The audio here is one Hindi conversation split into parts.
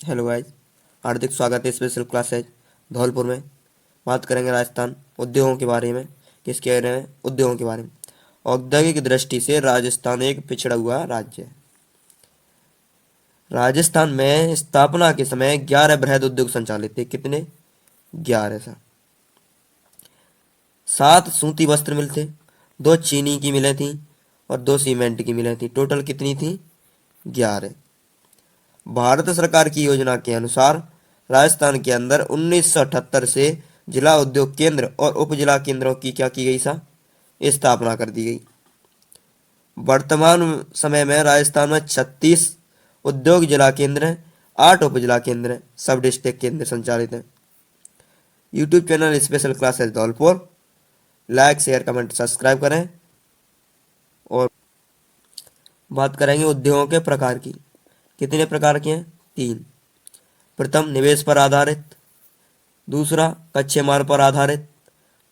हेलो गाइस, हार्दिक स्वागत है स्पेशल क्लासेज धौलपुर में। बात करेंगे राजस्थान उद्योगों के बारे में। किसके बारे में? उद्योगों के बारे में। औद्योगिक दृष्टि से राजस्थान एक पिछड़ा हुआ राज्य है। राजस्थान में स्थापना के समय 11 बृहद उद्योग संचालित थे। कितने? 11 सा। 7 सूती वस्त्र मिल थे, 2 चीनी की मिलें थी और 2 सीमेंट की मिलें थी। टोटल कितनी थी? 11। भारत सरकार की योजना के अनुसार राजस्थान के अंदर 1978 से जिला उद्योग केंद्र और उप जिला केंद्रों की क्या की गई सा? स्थापना कर दी गई। वर्तमान समय में राजस्थान में 36 उद्योग जिला केंद्र हैं, 8 उप जिला केंद्र हैं, सब डिस्ट्रिक्ट केंद्र संचालित हैं। YouTube channel special classes Dholpur. Like share comment subscribe करें। और बात करेंगे उद्योगों के प्रकार की। कितने प्रकार के हैं? 3। प्रथम निवेश पर आधारित, दूसरा कच्चे माल पर आधारित,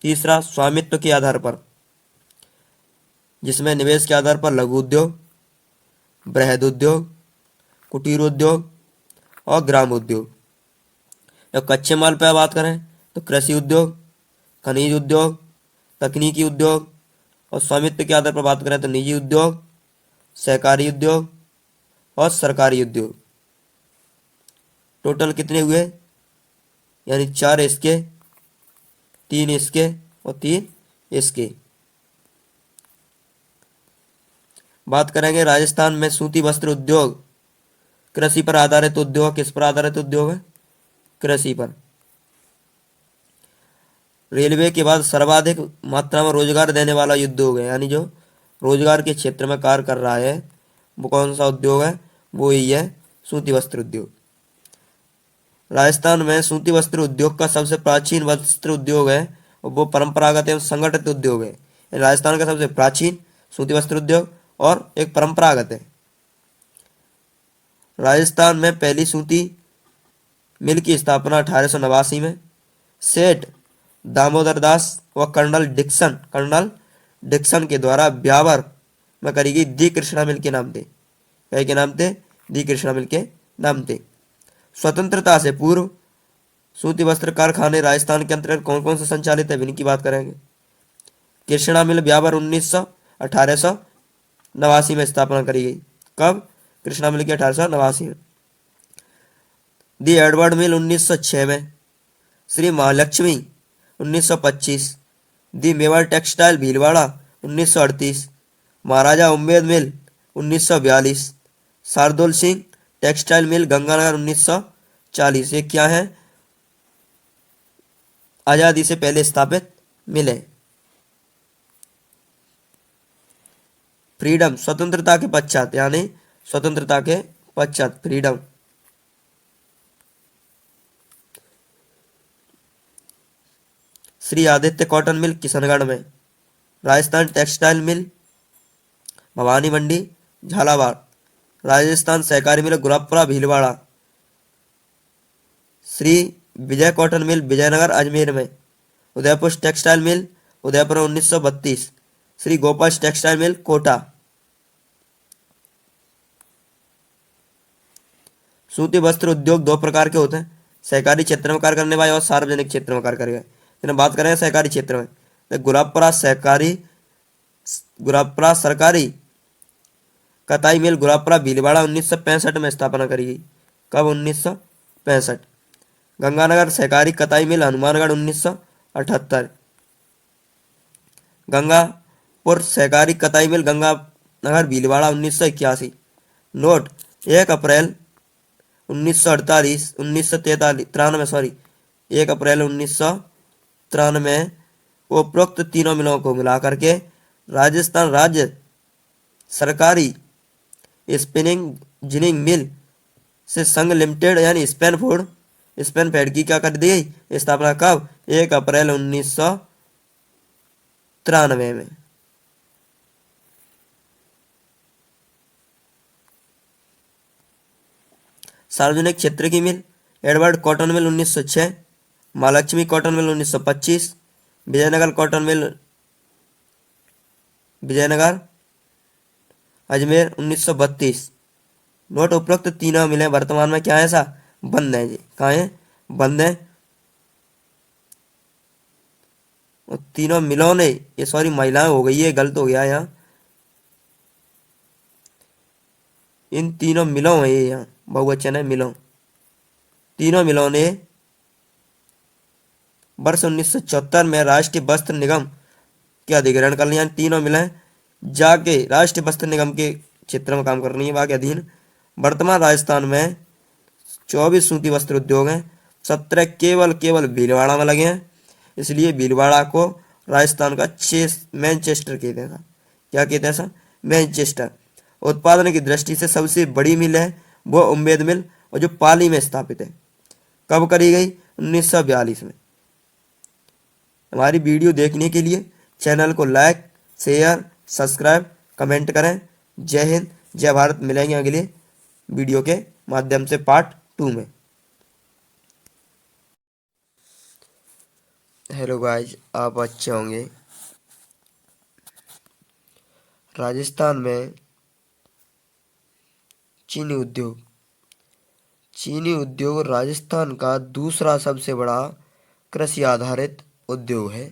तीसरा स्वामित्व के आधार पर, जिसमें निवेश के आधार पर लघु उद्योग, बृहद उद्योग, कुटीर उद्योग और ग्राम उद्योग। जब कच्चे माल पर बात करें तो कृषि उद्योग, खनिज उद्योग, तकनीकी उद्योग, और स्वामित्व के आधार पर बात करें तो निजी उद्योग, सहकारी उद्योग और सरकारी उद्योग। टोटल कितने हुए? यानी 4 इसके, 3 इसके और 3 इसके। बात करेंगे राजस्थान में सूती वस्त्र उद्योग कृषि पर आधारित उद्योग। किस पर आधारित उद्योग है? कृषि पर। रेलवे के बाद सर्वाधिक मात्रा में रोजगार देने वाला उद्योग है, यानी जो रोजगार के क्षेत्र में कार्य कर रहा है वो कौन सा उद्योग है? वो ही है सूती वस्त्र उद्योग। राजस्थान में सूती वस्त्र उद्योग का सबसे प्राचीन वस्त्र उद्योग है और वो परंपरागत एवं संगठित उद्योग है। राजस्थान का सबसे प्राचीन सूती वस्त्र उद्योग और एक परंपरागत है। राजस्थान में पहली सूती मिल की स्थापना 1889 में सेठ दामोदर दास व कर्नल डिक्सन के द्वारा ब्यावर में करी गई। दी कृष्णा मिल के नाम थे। क्या के नाम थे? दी कृष्णा मिल के नाम थे। स्वतंत्रता से पूर्व सूती वस्त्र कारखाने राजस्थान के अंतर्गत कौन कौन से संचालित है, इनकी बात करेंगे। कृष्णा मिल ब्यावर 1889 में स्थापना करी गई। कब? कृष्णा मिल की 1889 में। दी एडवर्ड मिल 1906 में। श्री महालक्ष्मी 1925। दी मेवाड़ टेक्सटाइल भीलवाड़ा 1938। महाराजा उम्मेद मिल 1942। Shardul Singh textile mill Ganganagar 1940। ये क्या है? आजादी से पहले स्थापित मिले। फ्रीडम स्वतंत्रता के पश्चात, यानी स्वतंत्रता के पश्चात freedom. Shri Aditya cotton mill Kishangarh में। Rajasthan textile mill Bhawani Mandi Jhalawar. राजस्थान सहकारी mill Gurapura Bhilwara. Shri Vijay cotton mill Vijaynagar Ajmer में। Udaipur textile mill Udaipur 1932। Shri Gopal textile mill Kota. सूती वस्त्र उद्योग 2 प्रकार के होते हैं, सहकारी क्षेत्र में कार्य करने वाले और सार्वजनिक क्षेत्र में कार्य करने वाले। बात करें सहकारी क्षेत्र में तो गुरापुरा सरकारी कताई मिल गुरापुरा भीलवाड़ा 1965 में स्थापना करी गई। कब? 1965। गंगानगर सहकारी कताई मिल हनुमानगढ़ 1978। गंगापुर सहकारी कताई मिल गंगानगर भीलवाड़ा 1981। नोट 1 अप्रैल 1943 1 अप्रैल 1993 उपरोक्त तीनों मिलों को मिलाकर के राजस्थान राज्य सरकारी स्पिनिंग जिनिंग मिल से संघ लिमिटेड यानी स्पेनफेड की क्या कर दी गई? स्थापना। कब? 1 अप्रैल 1993 में। सार्वजनिक क्षेत्र की mill Edward cotton mill 1906। Mahalakshmi cotton mill 1925। Vijaynagar cotton mill Vijaynagar Ajmer 1932। Note उपरोक्त तीनों मिलें वर्तमान में क्या है? बंद है, जी कहाँ है, बंद है। और तीनों मिलों ने, ये सॉरी महिलाएं हो गई है, गलत हो गया यहाँ, इन तीनों मिलों है ये, यहाँ बहुवचन है मिलों, तीनों मिलों ने वर्ष 1974 में राष्ट्रीय वस्त्र निगम के अधिग्रहण कर लिया। तीनों मिलें जाके राष्ट्रीय वस्त्र निगम के क्षेत्र में काम कर रही है, वहाँ के अधीन। वर्तमान राजस्थान में 24 सूती वस्त्र उद्योग हैं, 17 केवल केवल भीलवाड़ा में लगे हैं, इसलिए भीलवाड़ा को राजस्थान का मैनचेस्टर कहते हैं। क्या कहते हैं सर, मैनचेस्टर। उत्पादन की दृष्टि से सबसे बड़ी मिल है वो उम्मेद मिल, और जो पाली में स्थापित है। कब करी गई, 1942 में। हमारी वीडियो देखने के लिए चैनल को लाइक, शेयर, सब्सक्राइब, कमेंट करें। जय हिंद, जय भारत। मिलेंगे अगले वीडियो के माध्यम से पार्ट 2 में। हेलो गाइज, आप अच्छे होंगे। राजस्थान में चीनी उद्योग, चीनी उद्योग राजस्थान का दूसरा सबसे बड़ा कृषि आधारित उद्योग है।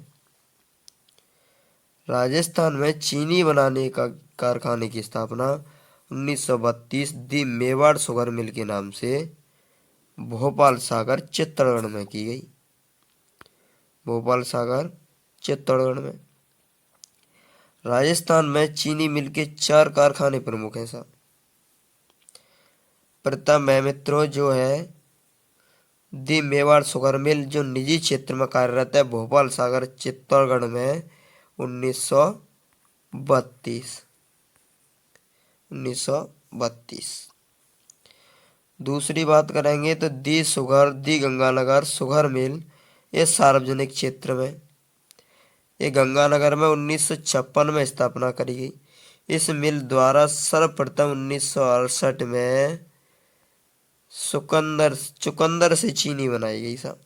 राजस्थान में चीनी बनाने का कारखाने की स्थापना 1932 दी मेवाड़ शुगर मिल के नाम से भोपाल सागर चित्तौड़गढ़ में की गई। भोपाल सागर चित्तौड़गढ़ में। राजस्थान में चीनी मिल के 4 कारखाने प्रमुख हैं साहब। प्रथम है मित्रों जो है दी मेवाड़ शुगर मिल, जो निजी क्षेत्र में कार्यरत है, भोपाल सागर चित्तौड़गढ़ में 1932। दूसरी बात करेंगे तो दी गंगानगर शुगर मिल, ये सार्वजनिक क्षेत्र में, ये गंगानगर में 1956 में स्थापना करी गई। इस मिल द्वारा सर्वप्रथम 1968 में चुकंदर से चीनी बनाई गई साहब।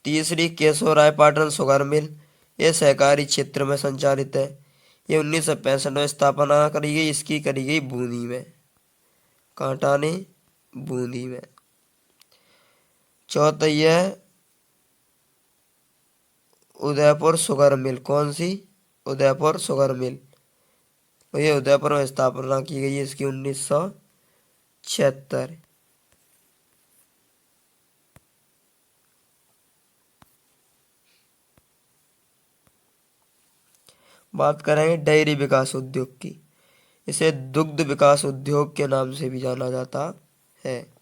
तीसरी केशवरायपाटन शुगर मिल, ये सहकारी क्षेत्र में संचालित है, ये 1965 में स्थापना करी गई। इसकी करी गई बूंदी में, कांटाने बूंदी में। चौथा यह उदयपुर शुगर मिल, कौन सी, उदयपुर शुगर मिल, तो ये उदयपुर में स्थापना की गई है इसकी 1976। बात करेंगे डेयरी विकास उद्योग की, इसे दुग्ध विकास उद्योग के नाम से भी जाना जाता है।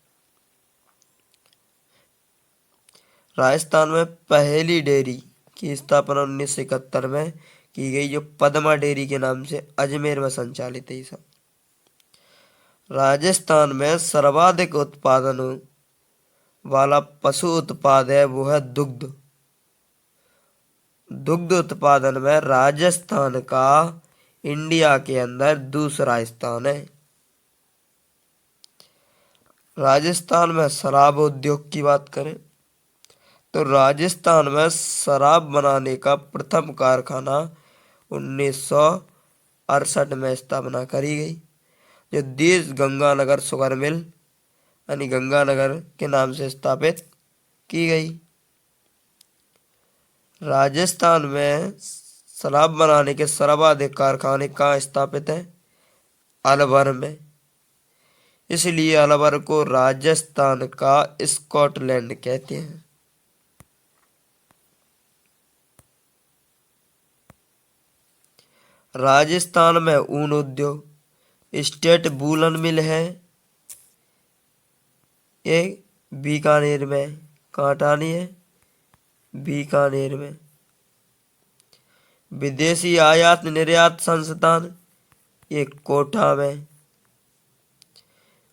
राजस्थान में पहली डेयरी की स्थापना 1971 में की गई, जो पद्मा डेयरी के नाम से अजमेर में संचालित है। सब राजस्थान में सर्वाधिक उत्पादन वाला पशु उत्पाद है वो है दुग्ध। दुग्ध उत्पादन में राजस्थान का इंडिया के अंदर दूसरा स्थान है। राजस्थान में शराब उद्योग की बात करें तो राजस्थान में शराब बनाने का प्रथम कारखाना 1968 में स्थापना करी गई, जो देश गंगानगर शुगर मिल यानी गंगानगर के नाम से स्थापित की गई। राजस्थान में शराब बनाने के सर्वाधिक कारखाने कहाँ स्थापित हैं, अलवर में, इसलिए अलवर को राजस्थान का स्कॉटलैंड कहते हैं। राजस्थान में ऊन उद्योग, स्टेट वूलन मिल है, ये बीकानेर में, कांटानी है बीकानेर में। विदेशी आयात निर्यात संस्थान, ये कोटा में।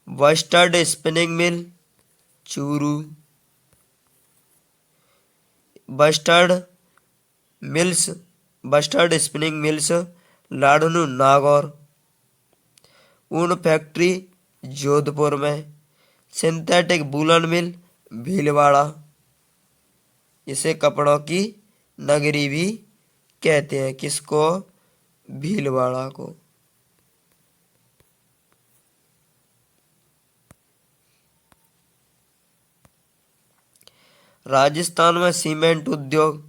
Bustard spinning mill Churu. Bustard spinning mills Ladnun Nagaur. ऊन फैक्ट्री जोधपुर में। सिंथेटिक वूलन मिल भीलवाड़ा, इसे कपड़ों की नगरी भी कहते हैं, किसको, भीलवाड़ा को। राजस्थान में सीमेंट उद्योग।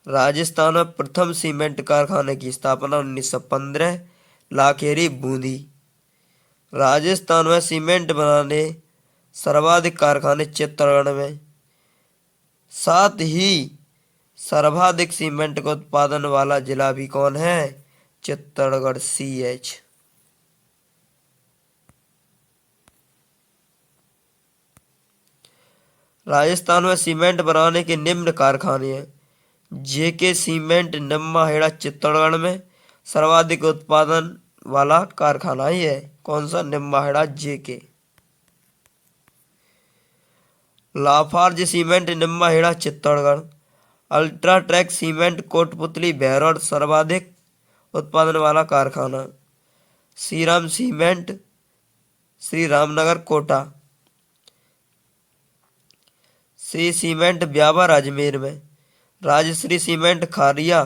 राजस्थान में प्रथम सीमेंट कारखाने की स्थापना 1915, लाखेरी, बूंदी। राजस्थान में सीमेंट बनाने सर्वाधिक कारखाने चित्तौड़गढ़ में। साथ ही सर्वाधिक सीमेंट का उत्पादन वाला जिला भी कौन है? चित्तौड़गढ़, CH। राजस्थान में सीमेंट बनाने के निम्न कारखाने हैं। JK सीमेंट निम्माहेड़ा चित्तौड़गढ़ में सर्वाधिक उत्पादन वाला कारखाना ही है। कौन सा? निम्माहेड़ा, JK। लाफार्ज सीमेंट निम्माहेड़ा चित्तौड़गढ़। अल्ट्राटेक सीमेंट कोटपुतली, बहरौड़ सर्वाधिक उत्पादन वाला कारखाना। श्रीराम सीमेंट श्री रामनगर, कोटा। श्री सीमेंट ब्यावर, अजमेर में। Rajshree cement Kharia,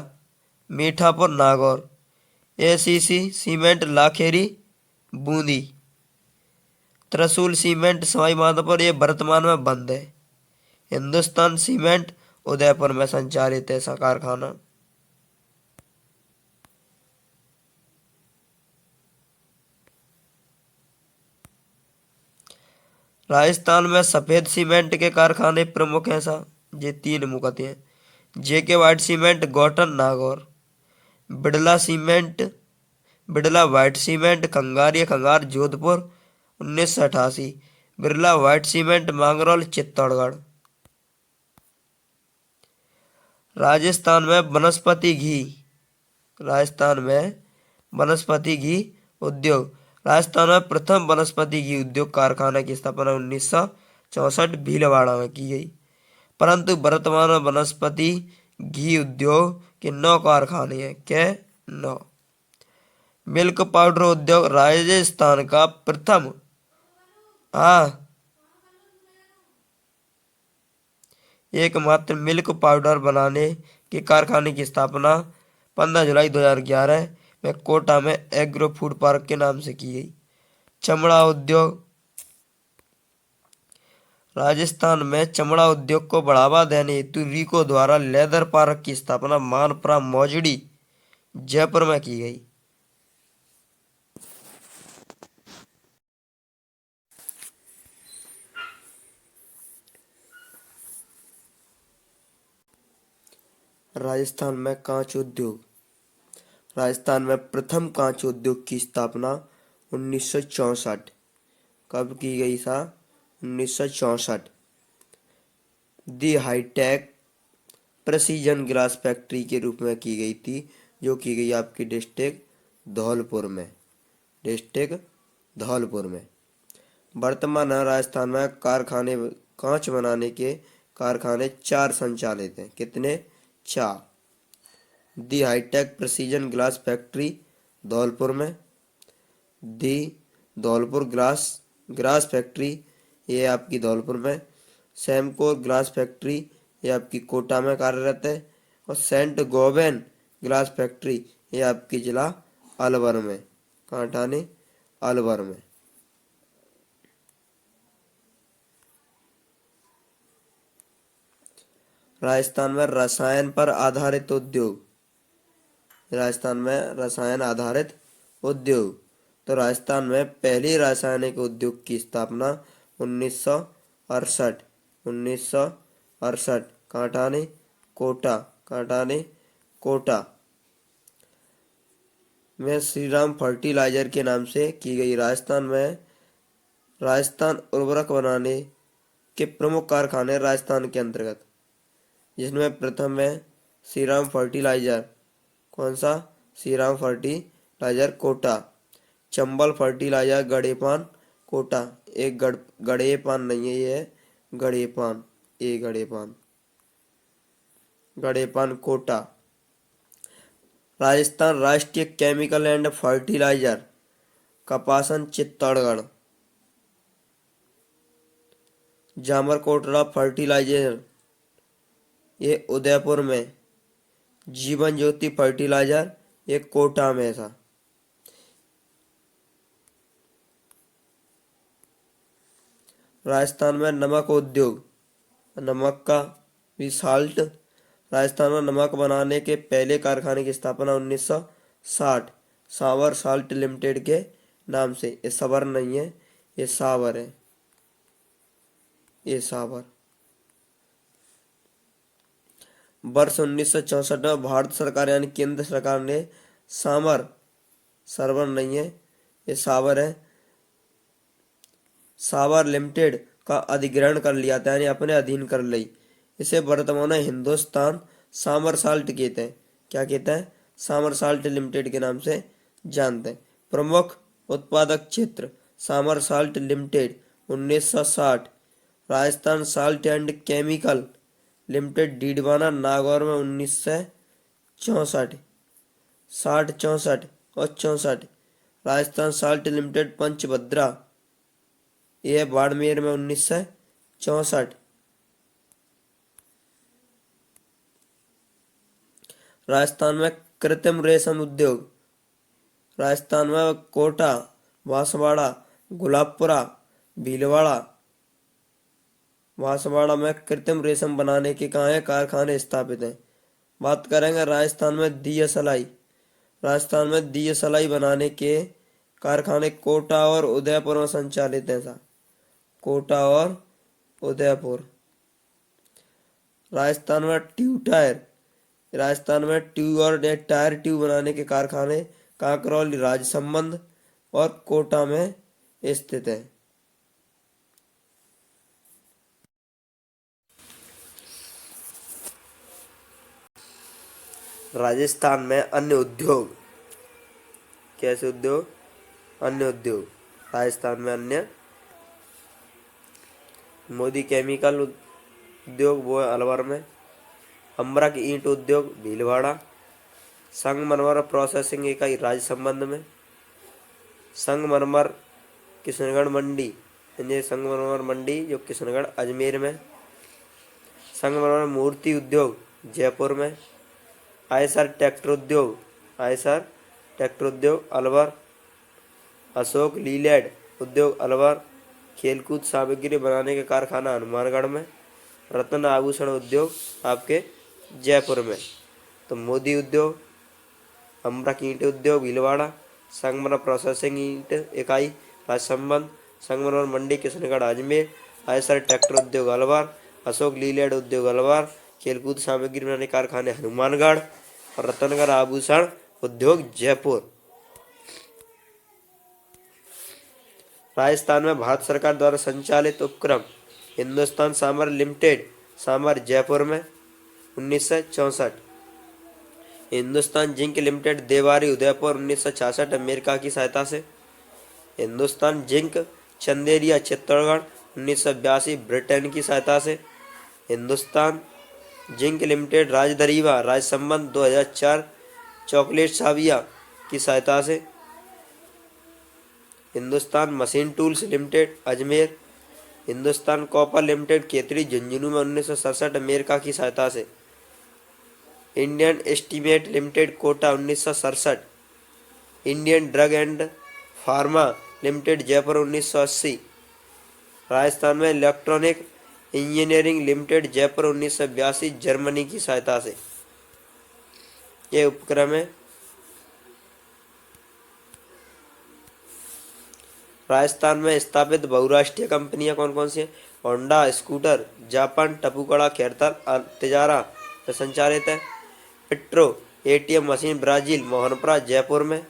Mithapur, Nagaur. ACC cement Lakheri, Bundi. Trishul cement Sawai Madhopur, ये वर्तमान में बंद है। हिंदुस्तान सीमेंट उदयपुर में संचालित है ऐसा कारखाना। राजस्थान में सफेद सीमेंट के कारखाने प्रमुख हैं सा, ये 3 मुकते हैं। JK white cement, Gotan, Nagaur. Birla cement, Birla white cement Khangaria, Khangar, Jodhpur, 1988। Birla white cement Mangrol, Chittorgarh. Rajasthan में वनस्पति घी। राजस्थान में वनस्पति घी उद्योग। राजस्थान में प्रथम वनस्पति घी उद्योग कारखाना की स्थापना 1964 भीलवाड़ा में की गई। परंतु वर्तमान में वनस्पति घी उद्योग के 9 कारखाने हैं। क्या? 9। मिल्क पाउडर उद्योग। राजस्थान का प्रथम एकमात्र मिल्क पाउडर बनाने के कारखाने की स्थापना 15 जुलाई 2011 में कोटा में एग्रो फूड पार्क के नाम से की गई। चमड़ा उद्योग। राजस्थान में चमड़ा उद्योग को बढ़ावा देने हेतु रीको द्वारा लेदर पार्क की स्थापना मानपुरा, मौजड़ी, जयपुर में की गई। राजस्थान में कांच उद्योग। राजस्थान में प्रथम कांच उद्योग की स्थापना 1964। कब की गई सा? 1964। दी हाईटेक प्रेसीजन ग्लास फैक्ट्री के रूप में की गई थी, जो की गई आपकी डिस्ट्रिक्ट धौलपुर में। डिस्ट्रिक्ट धौलपुर में। वर्तमान में राजस्थान में कारखाने, कांच बनाने के कारखाने 4 संचालित हैं। कितने? 4। The hitech precision glass factory Dholpur में। The Dholpur glass glass factory, ये आपकी धौलपुर में। सैमकोर ग्लास फैक्ट्री, ये आपकी कोटा में कार्यरत है। और सेंट गोबेन ग्लास फैक्ट्री, ये आपकी जिला अलवर में। कहाँ ठाने? अलवर में। राजस्थान में रसायन पर आधारित उद्योग। राजस्थान में रसायन आधारित उद्योग। तो राजस्थान में पहली रासायनिक उद्योग की स्थापना 1968। 1968। कांटाने, कोटा। कांटाने, कोटा में श्रीराम फर्टिलाइजर के नाम से की गई। राजस्थान में राजस्थान उर्वरक बनाने के प्रमुख कारखाने राजस्थान के अंतर्गत, जिसमें प्रथम है श्रीराम फर्टिलाइजर। कौन सा? श्रीराम फर्टिलाइजर, कोटा। चंबल फर्टिलाइजर, गड़ेपान, कोटा। एक गड़ेपान नहीं है, ये है गड़ेपान। गड़ेपान, गड़ेपान, Kota. Rajasthan Rashtriya chemical and fertiliser, Kapasan, Chittorgarh. Jamarkotra fertiliser, ये उदयपुर में। जीवन ज्योति फर्टिलाइजर, ये कोटा में था। राजस्थान में नमक उद्योग। नमक का भी साल्ट। राजस्थान में नमक बनाने के पहले कारखाने की स्थापना 1960 सावर साल्ट लिमिटेड के नाम से। ये सवर नहीं है, ये सावर है, ये सावर। वर्ष 1964 में भारत सरकार यानी केंद्र सरकार ने सामर, सरवर नहीं है, ये सावर है, सावर लिमिटेड का अधिग्रहण कर लिया था, यानी अपने अधीन कर ली। इसे वर्तमान में हिंदुस्तान सामर साल्ट कहते हैं। क्या कहते हैं? सामर साल्ट लिमिटेड के नाम से जानते हैं। प्रमुख उत्पादक क्षेत्र Sambhar salt limited 1960, Rajasthan salt and chemical limited Didwana Nagaur में 1964, 60, 64 और 64, राजस्थान साल्ट लिमिटेड पंचभद्रा, यह बाड़मेर में 1964। राजस्थान में कृत्रिम रेशम उद्योग, राजस्थान में कोटा, बांसवाड़ा, गुलाबपुरा, भीलवाड़ा, बांसवाड़ा में कृत्रिम रेशम बनाने के कहाँ है कारखाने स्थापित हैं। बात करेंगे राजस्थान में दिया सलाई, राजस्थान में दिया सलाई बनाने के कारखाने कोटा और उदयपुर में संचालित हैं। कोटा और उदयपुर। राजस्थान में ट्यूब टायर, राजस्थान में ट्यूब और टायर ट्यूब बनाने के कारखाने कांकरौली, राजसमंद और कोटा में स्थित है। राजस्थान में अन्य उद्योग, कैसे उद्योग? अन्य उद्योग। राजस्थान में अन्य मोदी केमिकल उद्योग वो है अलवर में, अमरक ईंट उद्योग भीलवाड़ा, संगमरमर प्रोसेसिंग इकाई राजसमंद में, संगमरमर किशनगढ़ मंडी, संगमरमर मंडी जो किशनगढ़ अजमेर में, संगमरमर मूर्ति उद्योग जयपुर में, आयसर ट्रैक्टर उद्योग, आयसर ट्रैक्टर उद्योग अलवर, अशोक लीलैंड उद्योग अलवर, खेलकूद सामग्री बनाने के कारखाना हनुमानगढ़ में, रत्न आभूषण उद्योग आपके जयपुर में। तो मोदी उद्योग, अमरक ईंट उद्योग भीलवाड़ा, संगमरमर प्रोसेसिंग ईंट इकाई राजसमंद, संगमरमर मंडी किशनगढ़ अजमेर, आयसर ट्रैक्टर उद्योग अलवर, अशोक लीलैंड उद्योग अलवर, खेलकूद सामग्री बनाने कारखाने हनुमानगढ़ और रतनगढ़ आभूषण उद्योग जयपुर। राजस्थान में भारत सरकार द्वारा संचालित उपक्रम हिंदुस्तान सामर लिमिटेड, सामर जयपुर में 1964, Hindustan zinc limited Devari Udaipur 1966 America की सहायता से, हिंदुस्तान जिंक चंदेरिया चित्तौड़गढ़ 1982 ब्रिटेन की सहायता से, हिंदुस्तान जिंक लिमिटेड राजदरीवा राजसमंद 2004 चॉकलेट साविया की सहायता से, Hindustan machine tools limited Ajmer, Hindustan copper limited Khetri Jhunjhunu में 1967 अमेरिका की सहायता से, Indian estimate limited Kota 1967, Indian drug and pharma limited Jaipur 1980, Rajasthan में electronic engineering limited Jaipur 1982 Germany की सहायता से। ये उपक्रम है। राजस्थान में स्थापित बहुराष्ट्रीय कंपनियां कौन कौन सी हैं? Honda scooter Japan Tapukara Khairthal Tijara में संचालित है, petro ATM machine Brazil Mohanpura Jaipur में,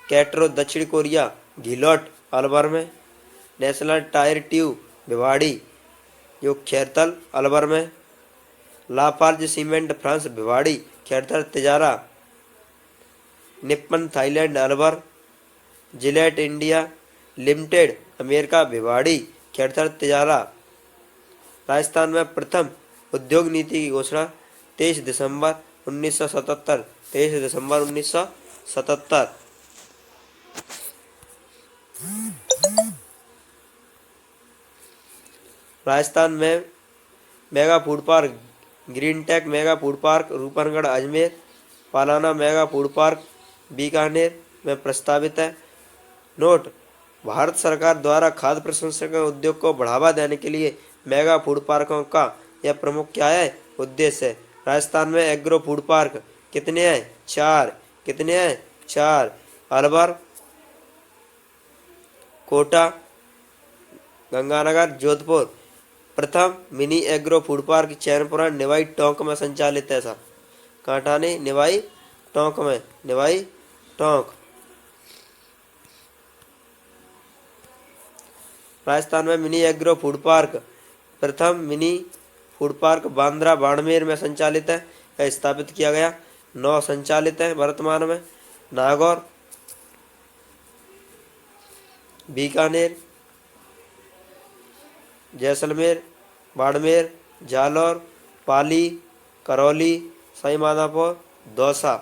कैट्रो दक्षिण कोरिया घिलौट अलवर में, नेशनल टायर ट्यूब भिवाड़ी जो खेरतल अलवर में, Lafarge cement France Bhiwadi Khairthal Tijara, Nippon Thailand Alwar, Gillette India limited America Bhiwadi Khairthal Tijara. Rajasthan में प्रथम उद्योग नीति की घोषणा 23 दिसंबर 1977, 23 दिसंबर 1977। राजस्थान में mega food park green tech mega food park Roopangarh Ajmer, Palana mega food park Bikaner में प्रस्तावित है। नोट: भारत सरकार द्वारा खाद्य प्रसंस्करण उद्योग को बढ़ावा देने के लिए मेगा फूड पार्कों का यह प्रमुख क्या है, उद्देश्य है। राजस्थान में एग्रो फूड पार्क कितने हैं, 4। कितने हैं, 4। अलवर, कोटा, गंगानगर, जोधपुर। प्रथम mini agro food park Chainpura Niwai Tonk में संचालित है सर। कांटाने निवाई टोंक में, निवाई टोंक। राजस्थान में मिनी एग्रो फूड पार्क, प्रथम mini food park Bandra Barmer में संचालित है, यह स्थापित किया गया। 9 संचालित है वर्तमान में। नागौर, बीकानेर, जैसलमेर, बाड़मेर, जालौर, पाली, करौली, सवाई माधोपुर, दौसा।